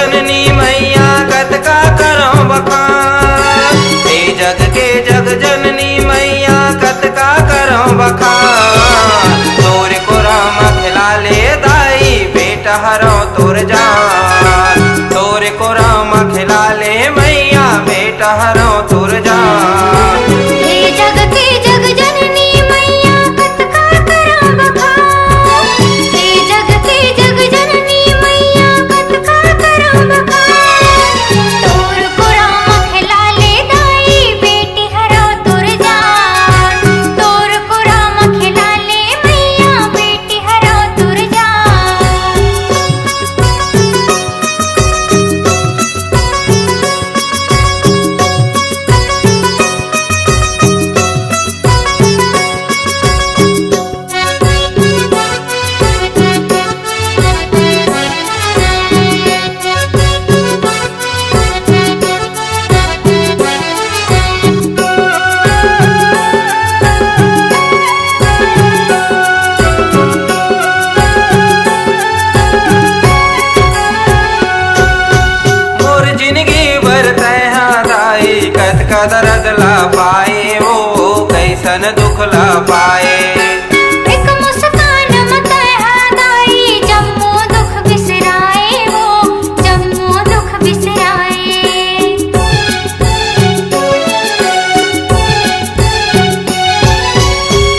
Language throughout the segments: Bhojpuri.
जननी मैया कत का करो बखान। हे जग के जग जननी मैया कत का करो बखान। तोर को राम खिला ले दाई बेटा हरो तोर जान। तोर को राम खिला ले मैया बेटा हरो तोर जान। हे जग के जग जननी मैया कत का करो बखान। हे जग के जग जननी मैया कत का करो बखान। तोर को राम खिला ले दाई बेटी हरो तोर जान। तोर को राम खिला ले मैया बेटी हरो तोर जान। मोर जिंदगी भर तैहा दाई कत का दर्द ला पाए वो कैसन दुख ला पाए। एक मुस्कान मत दाई जम्मू दुख बिसराए वो जम्मू दुख बिसराए।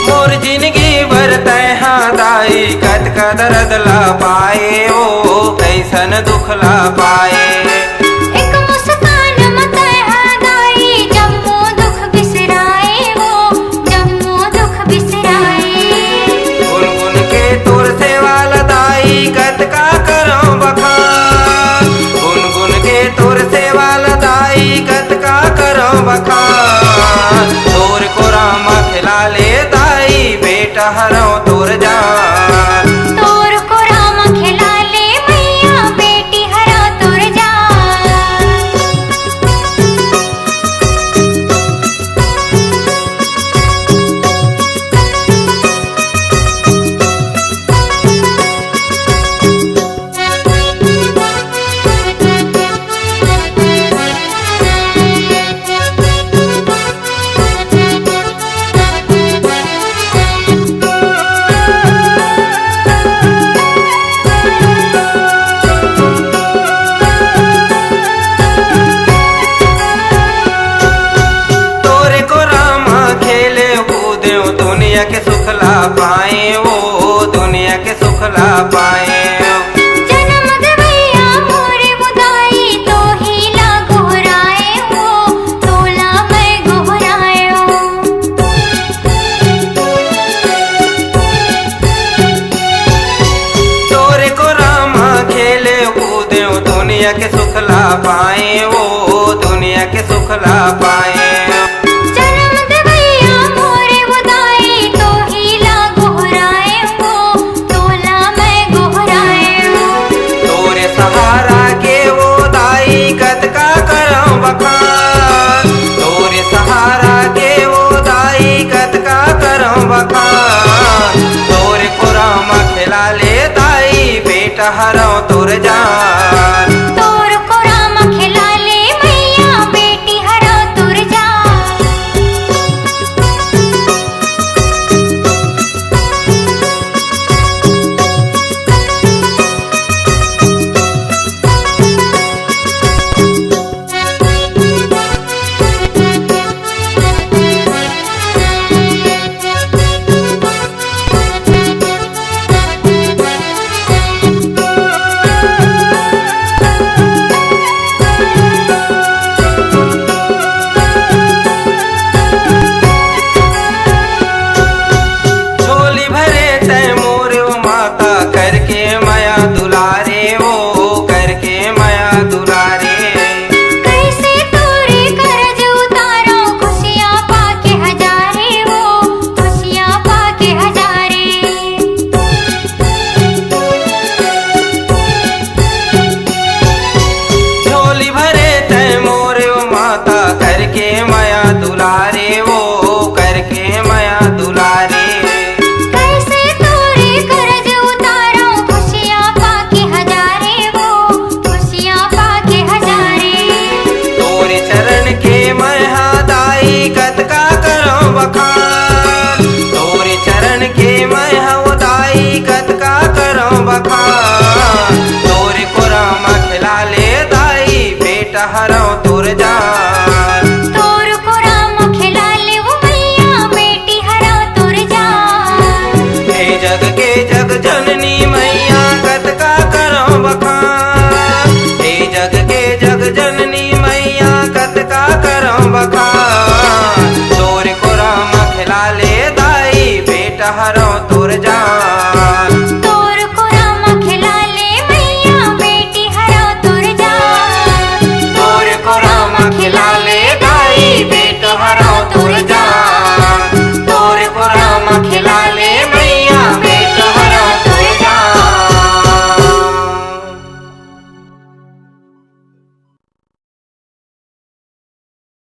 मोर जिंदगी भर तैहा दाई कत का दर्द ला पाए वो कैसन दुख ला पाए। एक मुस्कान मत दाई जम्मू दुख बिसराए वो जम्मू दुख बिसराए। गुनगुन के तोर सेवा लदाई कत का करो बखान। गुनगुन के तोर सेवा लदाई कत का करो बखान। तोर को राम खिला ले दाई बेटा हरो तोर जान। तोर को राम खिला ले मैया बेटी हरो तोर जान। तोरे को राम खेले कूदे दुनिया के सुख ला पाए वो दुनिया के सुख ला पाए। जन्म दवैया मोरे मुदाई तो ही ला गोहराए हो तोला मैं गोहराए हो। तोरे को राम खेले कूदे दुनिया के सुख ला पाए वो दुनिया के सुख ला पाए। जन्म दवैया मोरे मुदाई तो ही ला गोहराए हो तोला मैं गोहराए हो। तोरे सहारा के वो दाई कत का करो बखान। तोरे सहारा के वो दाई कत का करो बखान। तोरे को राम खिला ले दाई बेटा हरो तोर जान। तोर को राम खिला ले मैया बेटी हरो तोर जान। तोरे चरण के मैं